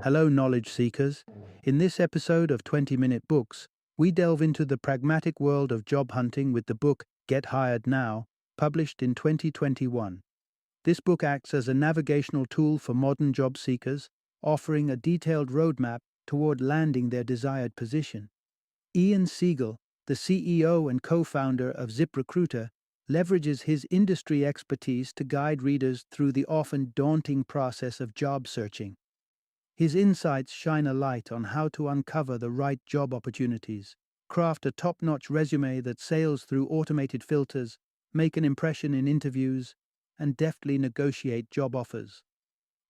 Hello, knowledge seekers. In this episode of 20-Minute Books, we delve into the pragmatic world of job hunting with the book Get Hired Now, published in 2021. This book acts as a navigational tool for modern job seekers, offering a detailed roadmap toward landing their desired position. Ian Siegel, the CEO and co-founder of ZipRecruiter, leverages his industry expertise to guide readers through the often daunting process of job searching. His insights shine a light on how to uncover the right job opportunities, craft a top-notch resume that sails through automated filters, make an impression in interviews, and deftly negotiate job offers.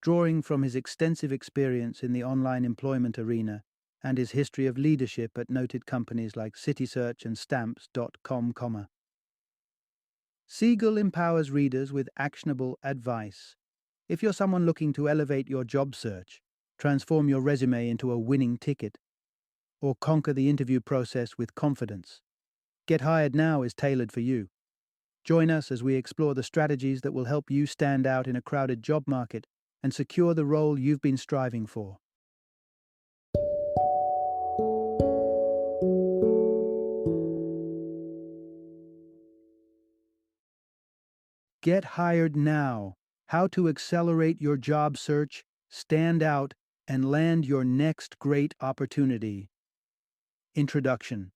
Drawing from his extensive experience in the online employment arena and his history of leadership at noted companies like CitySearch and Stamps.com, Siegel empowers readers with actionable advice. If you're someone looking to elevate your job search, transform your resume into a winning ticket, or conquer the interview process with confidence, Get Hired Now is tailored for you. Join us as we explore the strategies that will help you stand out in a crowded job market and secure the role you've been striving for. Get Hired Now: How to Accelerate Your Job Search, Stand Out, and Land Your Next Great Opportunity. Introduction.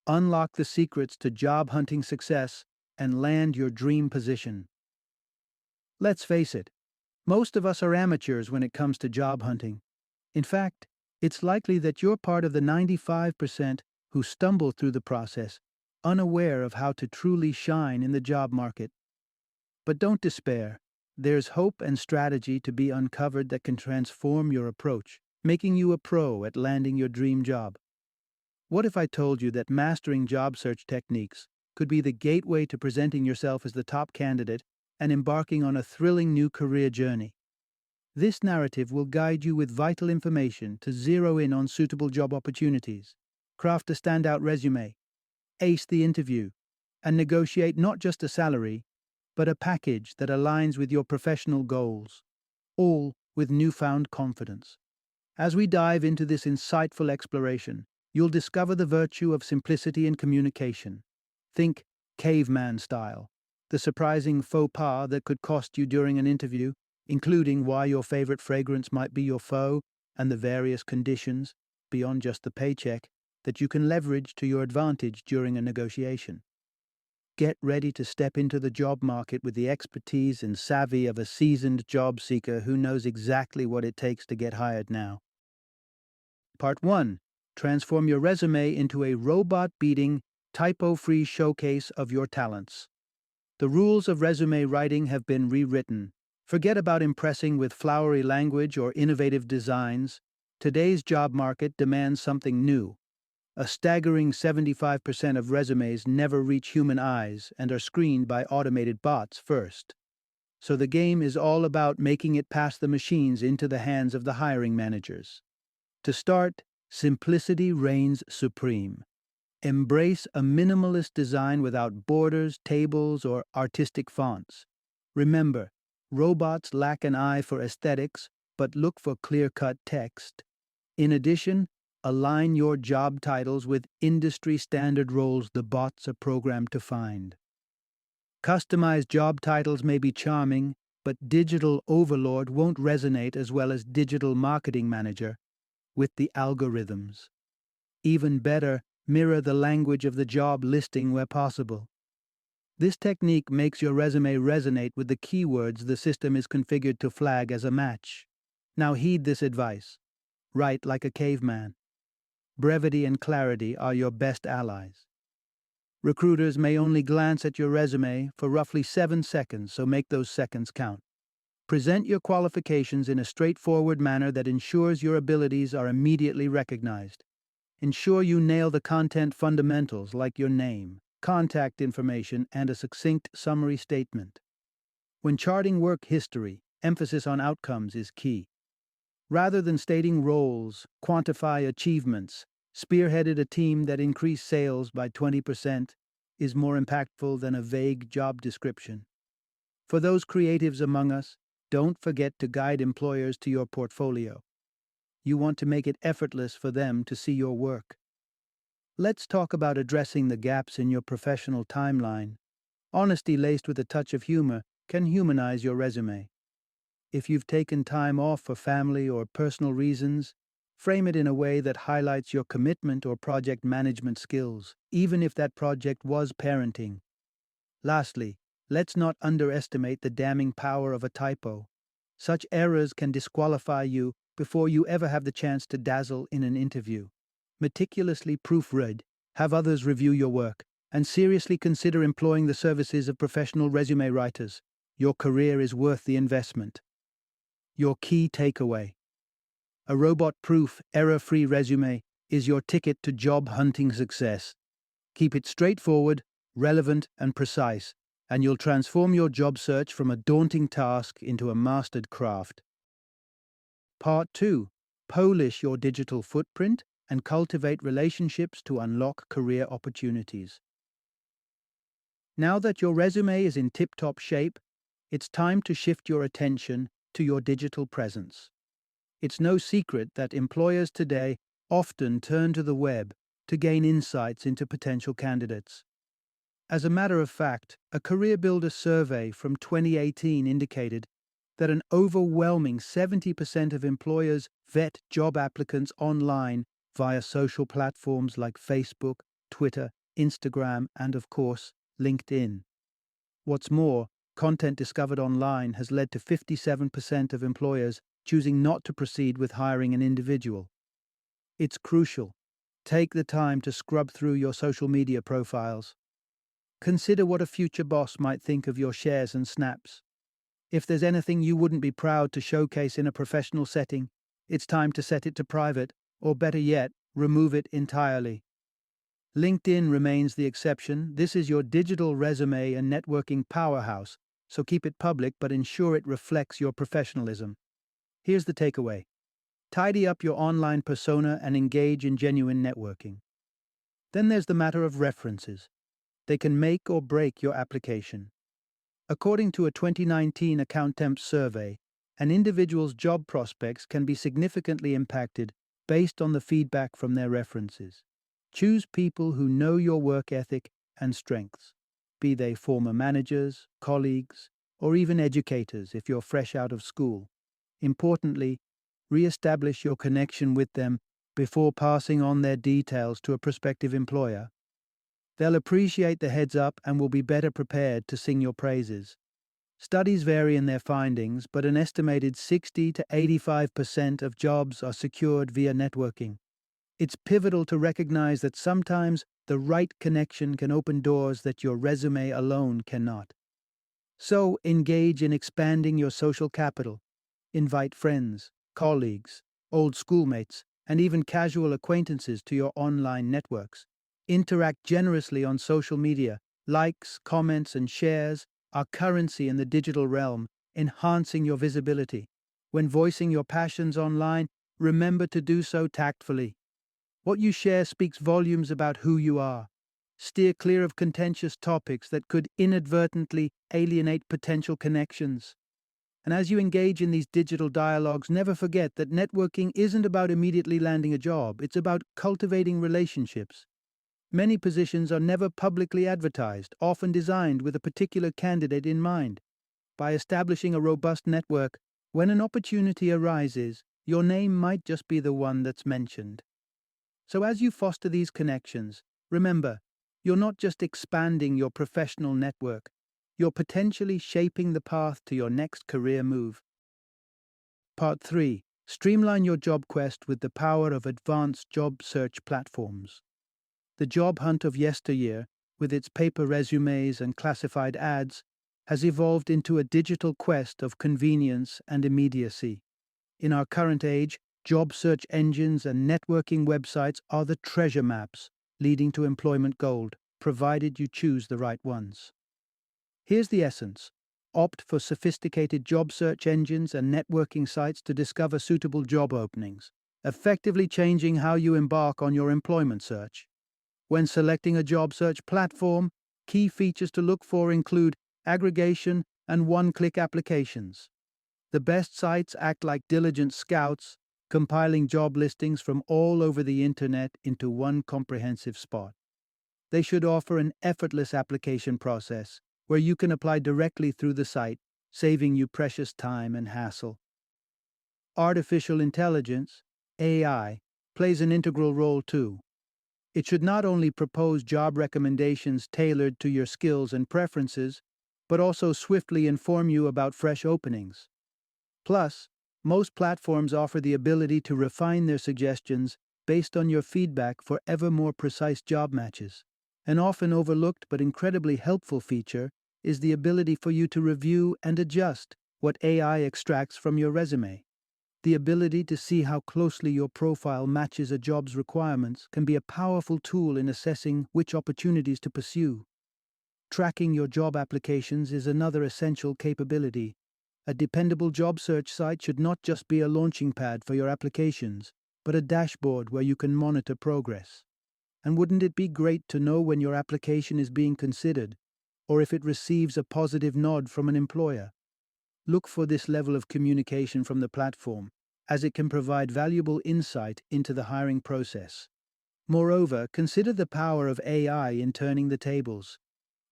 Unlock the secrets to job hunting success and land your dream position. Let's face it, most of us are amateurs when it comes to job hunting. In fact, it's likely that you're part of the 95% who stumble through the process, unaware of how to truly shine in the job market. But don't despair. There's hope and strategy to be uncovered that can transform your approach, making you a pro at landing your dream job. What if I told you that mastering job search techniques could be the gateway to presenting yourself as the top candidate and embarking on a thrilling new career journey? This narrative will guide you with vital information to zero in on suitable job opportunities, craft a standout resume, ace the interview, and negotiate not just a salary, but a package that aligns with your professional goals, all with newfound confidence. As we dive into this insightful exploration, you'll discover the virtue of simplicity in communication. Think caveman style, the surprising faux pas that could cost you during an interview, including why your favorite fragrance might be your foe and the various conditions, beyond just the paycheck, that you can leverage to your advantage during a negotiation. Get ready to step into the job market with the expertise and savvy of a seasoned job seeker who knows exactly what it takes to get hired now. Part 1. Transform your resume into a robot-beating, typo-free showcase of your talents. The rules of resume writing have been rewritten. Forget about impressing with flowery language or innovative designs. Today's job market demands something new. A staggering 75% of resumes never reach human eyes and are screened by automated bots first. So the game is all about making it past the machines into the hands of the hiring managers. To start, simplicity reigns supreme. Embrace a minimalist design without borders, tables, or artistic fonts. Remember, robots lack an eye for aesthetics, but look for clear-cut text. In addition, align your job titles with industry-standard roles the bots are programmed to find. Customized job titles may be charming, but digital overlord won't resonate as well as digital marketing manager with the algorithms. Even better, mirror the language of the job listing where possible. This technique makes your resume resonate with the keywords the system is configured to flag as a match. Now heed this advice. Write like a caveman. Brevity and clarity are your best allies. Recruiters may only glance at your resume for roughly 7 seconds, so make those seconds count. Present your qualifications in a straightforward manner that ensures your abilities are immediately recognized. Ensure you nail the content fundamentals like your name, contact information, and a succinct summary statement. When charting work history, emphasis on outcomes is key. Rather than stating roles, quantify achievements. Spearheaded a team that increased sales by 20% is more impactful than a vague job description. For those creatives among us, don't forget to guide employers to your portfolio. You want to make it effortless for them to see your work. Let's talk about addressing the gaps in your professional timeline. Honesty laced with a touch of humor can humanize your resume. If you've taken time off for family or personal reasons, frame it in a way that highlights your commitment or project management skills, even if that project was parenting. Lastly, let's not underestimate the damning power of a typo. Such errors can disqualify you before you ever have the chance to dazzle in an interview. Meticulously proofread, have others review your work, and seriously consider employing the services of professional resume writers. Your career is worth the investment. Your key takeaway: a robot proof, error free resume is your ticket to job hunting success. Keep it straightforward, relevant, and precise, and you'll transform your job search from a daunting task into a mastered craft. Part 2: Polish your digital footprint and cultivate relationships to unlock career opportunities. Now that your resume is in tip top shape, it's time to shift your attention to your digital presence. It's no secret that employers today often turn to the web to gain insights into potential candidates. As a matter of fact, a Career Builder survey from 2018 indicated that an overwhelming 70% of employers vet job applicants online via social platforms like Facebook, Twitter, Instagram, and of course, LinkedIn. What's more, content discovered online has led to 57% of employers choosing not to proceed with hiring an individual. It's crucial. Take the time to scrub through your social media profiles. Consider what a future boss might think of your shares and snaps. If there's anything you wouldn't be proud to showcase in a professional setting, it's time to set it to private, or better yet, remove it entirely. LinkedIn remains the exception. This is your digital resume and networking powerhouse, so keep it public but ensure it reflects your professionalism. Here's the takeaway: tidy up your online persona and engage in genuine networking. Then there's the matter of references. They can make or break your application. According to a 2019 AccountTemp survey, an individual's job prospects can be significantly impacted based on the feedback from their references. Choose people who know your work ethic and strengths, be they former managers, colleagues, or even educators if you're fresh out of school. Importantly, re-establish your connection with them before passing on their details to a prospective employer. They'll appreciate the heads up and will be better prepared to sing your praises. Studies vary in their findings, but an estimated 60 to 85% of jobs are secured via networking. It's pivotal to recognize that sometimes the right connection can open doors that your resume alone cannot. So engage in expanding your social capital. Invite friends, colleagues, old schoolmates, and even casual acquaintances to your online networks. Interact generously on social media. Likes, comments, and shares are currency in the digital realm, enhancing your visibility. When voicing your passions online, remember to do so tactfully. What you share speaks volumes about who you are. Steer clear of contentious topics that could inadvertently alienate potential connections. And as you engage in these digital dialogues, never forget that networking isn't about immediately landing a job, it's about cultivating relationships. Many positions are never publicly advertised, often designed with a particular candidate in mind. By establishing a robust network, when an opportunity arises, your name might just be the one that's mentioned. So as you foster these connections, remember, you're not just expanding your professional network, you're potentially shaping the path to your next career move. Part 3. Streamline your job quest with the power of advanced job search platforms. The job hunt of yesteryear, with its paper resumes and classified ads, has evolved into a digital quest of convenience and immediacy. In our current age, job search engines and networking websites are the treasure maps leading to employment gold, provided you choose the right ones. Here's the essence: opt for sophisticated job search engines and networking sites to discover suitable job openings, effectively changing how you embark on your employment search. When selecting a job search platform, key features to look for include aggregation and one-click applications. The best sites act like diligent scouts, compiling job listings from all over the internet into one comprehensive spot. They should offer an effortless application process where you can apply directly through the site, saving you precious time and hassle. Artificial intelligence, AI, plays an integral role too. It should not only propose job recommendations tailored to your skills and preferences, but also swiftly inform you about fresh openings. Plus, most platforms offer the ability to refine their suggestions based on your feedback for ever more precise job matches. An often overlooked but incredibly helpful feature is the ability for you to review and adjust what AI extracts from your resume. The ability to see how closely your profile matches a job's requirements can be a powerful tool in assessing which opportunities to pursue. Tracking your job applications is another essential capability. A dependable job search site should not just be a launching pad for your applications, but a dashboard where you can monitor progress. And wouldn't it be great to know when your application is being considered, or if it receives a positive nod from an employer? Look for this level of communication from the platform, as it can provide valuable insight into the hiring process. Moreover, consider the power of AI in turning the tables.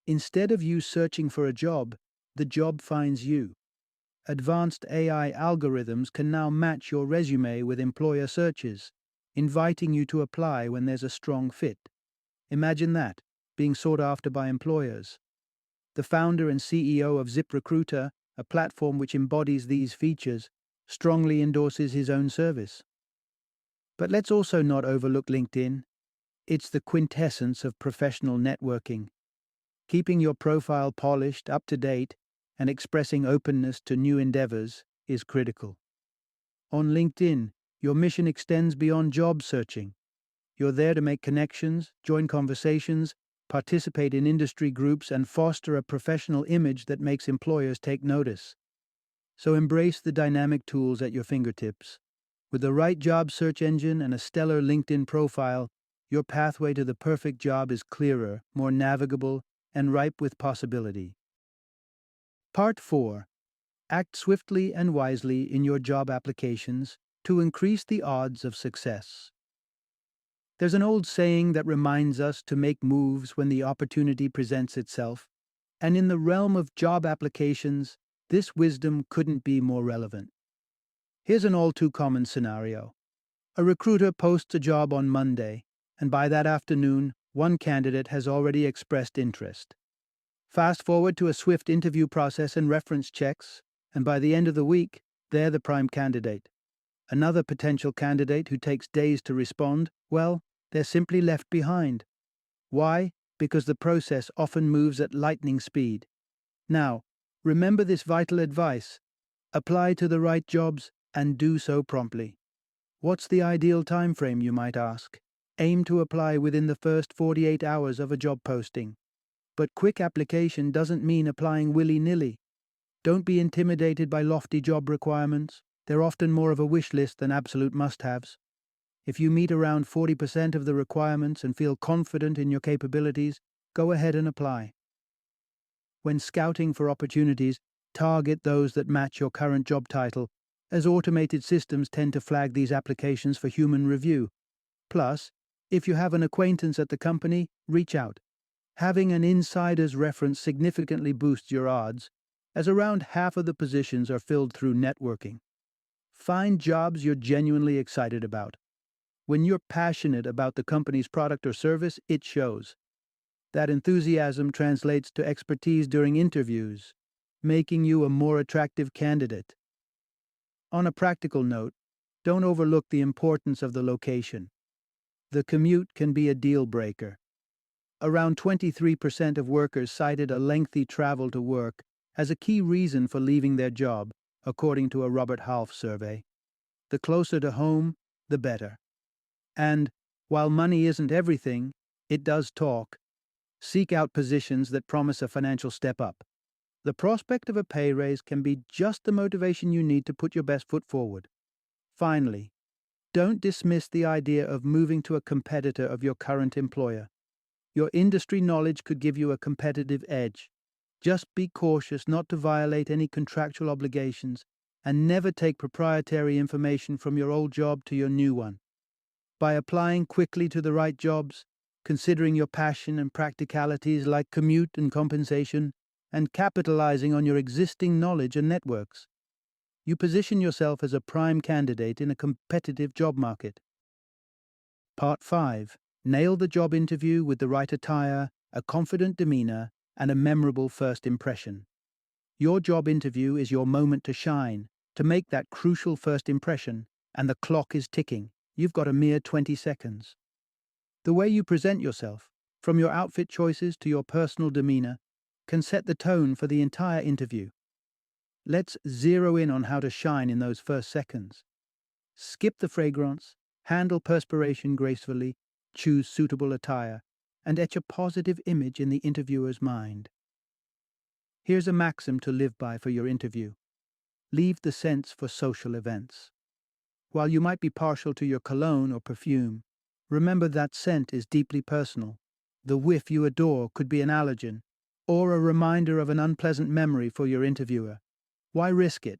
Instead of you searching for a job, the job finds you. Advanced AI algorithms can now match your resume with employer searches, inviting you to apply when there's a strong fit. Imagine that, being sought after by employers. The founder and CEO of ZipRecruiter, a platform which embodies these features, strongly endorses his own service. But let's also not overlook LinkedIn. It's the quintessence of professional networking. Keeping your profile polished, up to date, and expressing openness to new endeavors is critical. On LinkedIn, your mission extends beyond job searching. You're there to make connections, join conversations, participate in industry groups, and foster a professional image that makes employers take notice. So embrace the dynamic tools at your fingertips. With the right job search engine and a stellar LinkedIn profile, your pathway to the perfect job is clearer, more navigable, and ripe with possibility. Part 4. Act swiftly and wisely in your job applications to increase the odds of success. There's an old saying that reminds us to make moves when the opportunity presents itself, and in the realm of job applications, this wisdom couldn't be more relevant. Here's an all-too-common scenario. A recruiter posts a job on Monday, and by that afternoon, one candidate has already expressed interest. Fast forward to a swift interview process and reference checks, and by the end of the week, they're the prime candidate. Another potential candidate who takes days to respond, well, they're simply left behind. Why? Because the process often moves at lightning speed. Now, remember this vital advice. Apply to the right jobs and do so promptly. What's the ideal time frame, you might ask? Aim to apply within the first 48 hours of a job posting. But quick application doesn't mean applying willy-nilly. Don't be intimidated by lofty job requirements. They're often more of a wish list than absolute must-haves. If you meet around 40% of the requirements and feel confident in your capabilities, go ahead and apply. When scouting for opportunities, target those that match your current job title, as automated systems tend to flag these applications for human review. Plus, if you have an acquaintance at the company, reach out. Having an insider's reference significantly boosts your odds, as around half of the positions are filled through networking. Find jobs you're genuinely excited about. When you're passionate about the company's product or service, it shows. That enthusiasm translates to expertise during interviews, making you a more attractive candidate. On a practical note, don't overlook the importance of the location. The commute can be a deal breaker. Around 23% of workers cited a lengthy travel to work as a key reason for leaving their job, according to a Robert Half survey. The closer to home, the better. And, while money isn't everything, it does talk. Seek out positions that promise a financial step up. The prospect of a pay raise can be just the motivation you need to put your best foot forward. Finally, don't dismiss the idea of moving to a competitor of your current employer. Your industry knowledge could give you a competitive edge. Just be cautious not to violate any contractual obligations and never take proprietary information from your old job to your new one. By applying quickly to the right jobs, considering your passion and practicalities like commute and compensation, and capitalizing on your existing knowledge and networks, you position yourself as a prime candidate in a competitive job market. Part 5. Nail the job interview with the right attire, a confident demeanor, and a memorable first impression. Your job interview is your moment to shine, to make that crucial first impression, and the clock is ticking. You've got a mere 20 seconds. The way you present yourself, from your outfit choices to your personal demeanor, can set the tone for the entire interview. Let's zero in on how to shine in those first seconds. Skip the fragrance, handle perspiration gracefully, choose suitable attire, and etch a positive image in the interviewer's mind. Here's a maxim to live by for your interview. Leave the scents for social events. While you might be partial to your cologne or perfume, remember that scent is deeply personal. The whiff you adore could be an allergen, or a reminder of an unpleasant memory for your interviewer. Why risk it?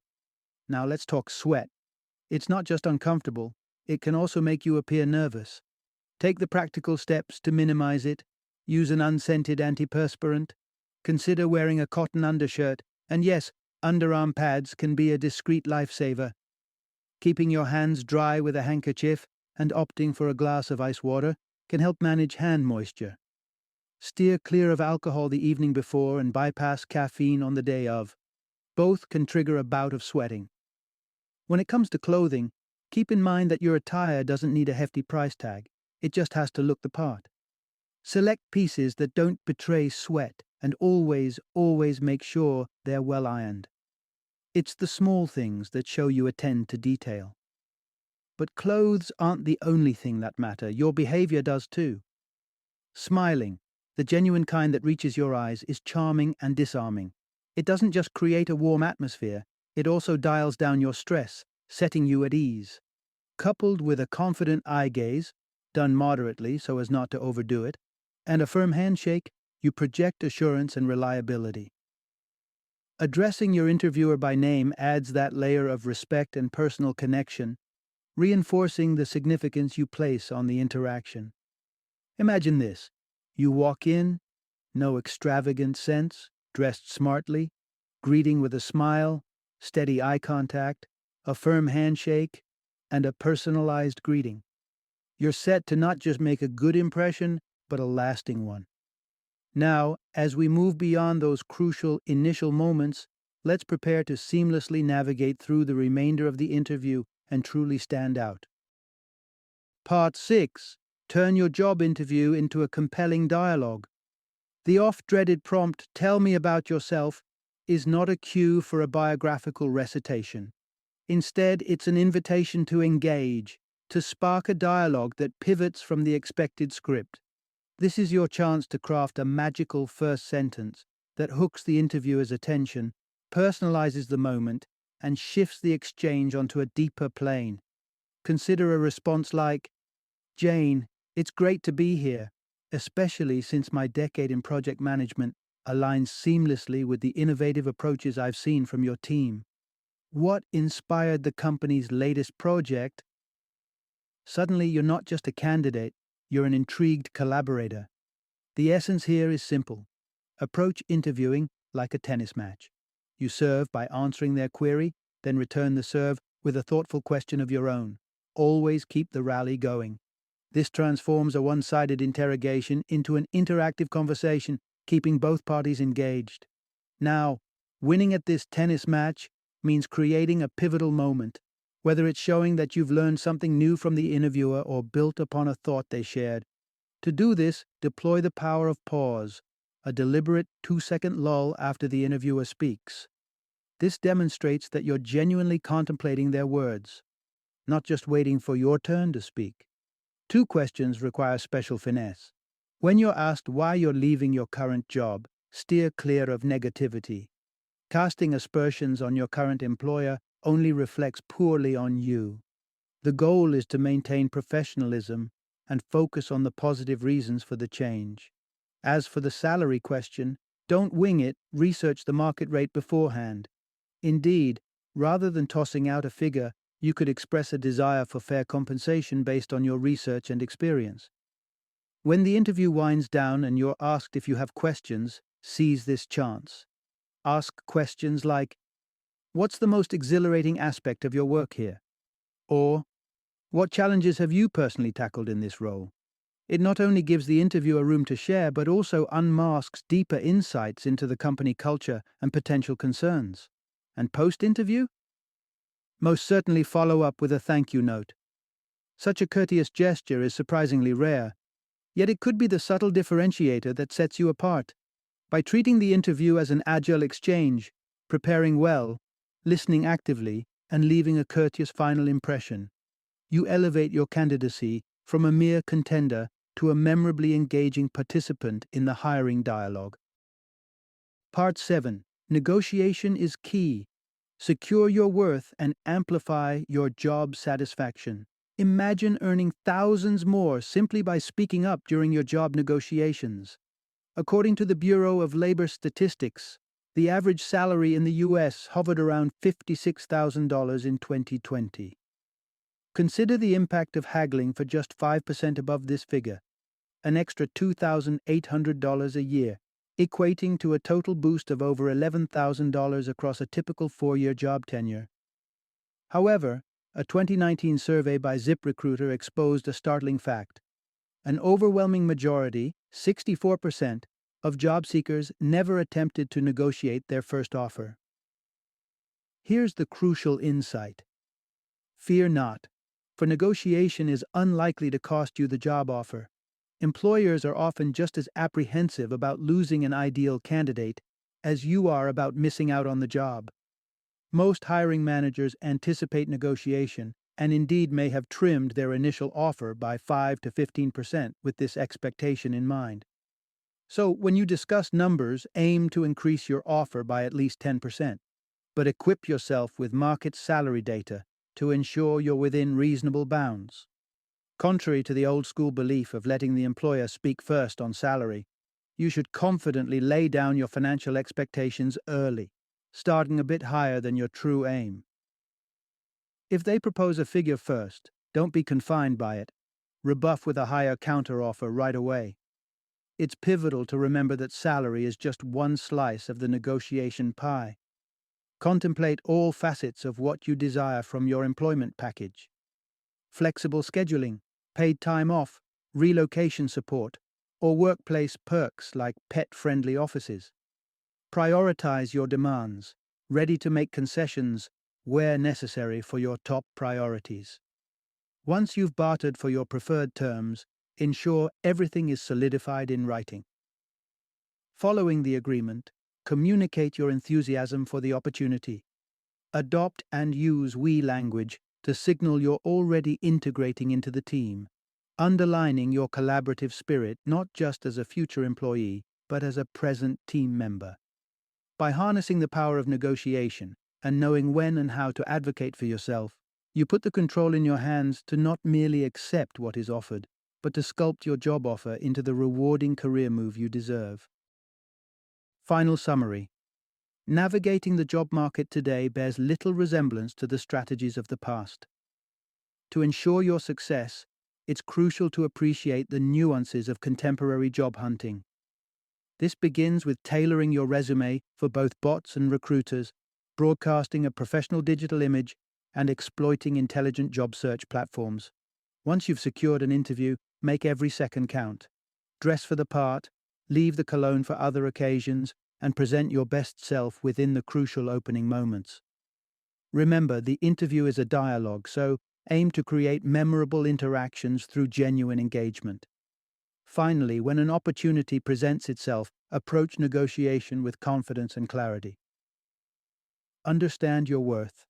Now let's talk sweat. It's not just uncomfortable, it can also make you appear nervous. Take the practical steps to minimize it. Use an unscented antiperspirant. Consider wearing a cotton undershirt, and yes, underarm pads can be a discreet lifesaver. Keeping your hands dry with a handkerchief and opting for a glass of ice water can help manage hand moisture. Steer clear of alcohol the evening before and bypass caffeine on the day of. Both can trigger a bout of sweating. When it comes to clothing, keep in mind that your attire doesn't need a hefty price tag. It just has to look the part. Select pieces that don't betray sweat and always make sure they're well ironed. It's the small things that show you attend to detail. But clothes aren't the only thing that matter. Your behavior does too. Smiling, the genuine kind that reaches your eyes, is charming and disarming. It doesn't just create a warm atmosphere, it also dials down your stress, setting you at ease. Coupled with a confident eye gaze, done moderately so as not to overdo it, and a firm handshake, you project assurance and reliability. Addressing your interviewer by name adds that layer of respect and personal connection, reinforcing the significance you place on the interaction. Imagine this. You walk in, no extravagant scents, dressed smartly, greeting with a smile, steady eye contact, a firm handshake, and a personalized greeting. You're set to not just make a good impression, but a lasting one. Now, as we move beyond those crucial initial moments, let's prepare to seamlessly navigate through the remainder of the interview and truly stand out. Part 6. Turn your job interview into a compelling dialogue. The oft-dreaded prompt, "Tell me about yourself," is not a cue for a biographical recitation. Instead, it's an invitation to engage, to spark a dialogue that pivots from the expected script. This is your chance to craft a magical first sentence that hooks the interviewer's attention, personalizes the moment, and shifts the exchange onto a deeper plane. Consider a response like, "Jane, it's great to be here, especially since my decade in project management aligns seamlessly with the innovative approaches I've seen from your team. What inspired the company's latest project?" Suddenly, you're not just a candidate, you're an intrigued collaborator. The essence here is simple. Approach interviewing like a tennis match. You serve by answering their query, then return the serve with a thoughtful question of your own. Always keep the rally going. This transforms a one-sided interrogation into an interactive conversation, keeping both parties engaged. Now, winning at this tennis match means creating a pivotal moment, whether it's showing that you've learned something new from the interviewer or built upon a thought they shared. To do this, deploy the power of pause, a deliberate 2-second lull after the interviewer speaks. This demonstrates that you're genuinely contemplating their words, not just waiting for your turn to speak. 2 questions require special finesse. When you're asked why you're leaving your current job, steer clear of negativity. Casting aspersions on your current employer only reflects poorly on you. The goal is to maintain professionalism and focus on the positive reasons for the change. As for the salary question, don't wing it, research the market rate beforehand. Indeed, Rather than tossing out a figure, you could express a desire for fair compensation based on your research and experience. When the interview winds down and you're asked if you have questions, seize this chance. Ask questions like, "What's the most exhilarating aspect of your work here?" Or, "What challenges have you personally tackled in this role?" It not only gives the interviewer room to share, but also unmasks deeper insights into the company culture and potential concerns. And post-interview? Most certainly follow up with a thank you note. Such a courteous gesture is surprisingly rare, yet it could be the subtle differentiator that sets you apart. By treating the interview as an agile exchange, preparing well, listening actively, and leaving a courteous final impression, you elevate your candidacy from a mere contender to a memorably engaging participant in the hiring dialogue. Part 7. Negotiation is key. Secure your worth and amplify your job satisfaction. Imagine earning thousands more simply by speaking up during your job negotiations. According to the Bureau of Labor Statistics, the average salary in the U.S. hovered around $56,000 in 2020. Consider the impact of haggling for just 5% above this figure, an extra $2,800 a year, equating to a total boost of over $11,000 across a typical 4-year job tenure. However, a 2019 survey by ZipRecruiter exposed a startling fact. An overwhelming majority, 64%, of job seekers never attempted to negotiate their first offer. Here's the crucial insight. Fear not, for negotiation is unlikely to cost you the job offer. Employers are often just as apprehensive about losing an ideal candidate as you are about missing out on the job. Most hiring managers anticipate negotiation and indeed may have trimmed their initial offer by 5 to 15% with this expectation in mind. So, when you discuss numbers, aim to increase your offer by at least 10%, but equip yourself with market salary data to ensure you're within reasonable bounds. Contrary to the old school belief of letting the employer speak first on salary, you should confidently lay down your financial expectations early, starting a bit higher than your true aim. If they propose a figure first, don't be confined by it. Rebuff with a higher counteroffer right away. It's pivotal to remember that salary is just one slice of the negotiation pie. Contemplate all facets of what you desire from your employment package. Flexible scheduling, paid time off, relocation support, or workplace perks like pet-friendly offices. Prioritize your demands, ready to make concessions where necessary for your top priorities. Once you've bartered for your preferred terms, ensure everything is solidified in writing. Following the agreement, communicate your enthusiasm for the opportunity. Adopt and use we language to signal you're already integrating into the team, underlining your collaborative spirit not just as a future employee, but as a present team member. By harnessing the power of negotiation and knowing when and how to advocate for yourself, you put the control in your hands to not merely accept what is offered, but to sculpt your job offer into the rewarding career move you deserve. Final summary. Navigating the job market today bears little resemblance to the strategies of the past. To ensure your success, it's crucial to appreciate the nuances of contemporary job hunting. This begins with tailoring your resume for both bots and recruiters, broadcasting a professional digital image, and exploiting intelligent job search platforms. Once you've secured an interview, make every second count. Dress for the part, leave the cologne for other occasions, and present your best self within the crucial opening moments. Remember, the interview is a dialogue, so aim to create memorable interactions through genuine engagement. Finally, when an opportunity presents itself, approach negotiation with confidence and clarity. Understand your worth,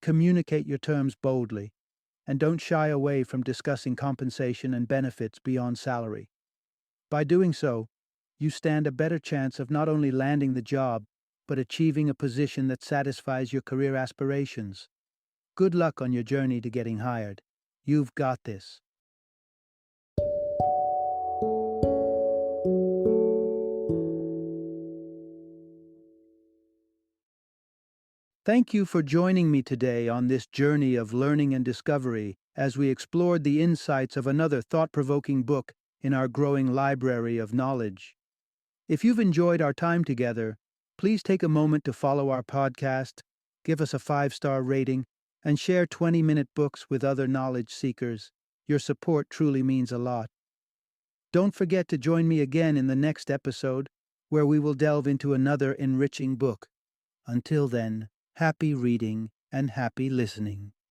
communicate your terms boldly, and don't shy away from discussing compensation and benefits beyond salary. By doing so, you stand a better chance of not only landing the job, but achieving a position that satisfies your career aspirations. Good luck on your journey to getting hired. You've got this. Thank you for joining me today on this journey of learning and discovery as we explored the insights of another thought-provoking book in our growing library of knowledge. If you've enjoyed our time together, please take a moment to follow our podcast, give us a 5-star rating, and share 20-minute books with other knowledge seekers. Your support truly means a lot. Don't forget to join me again in the next episode, where we will delve into another enriching book. Until then, happy reading and happy listening.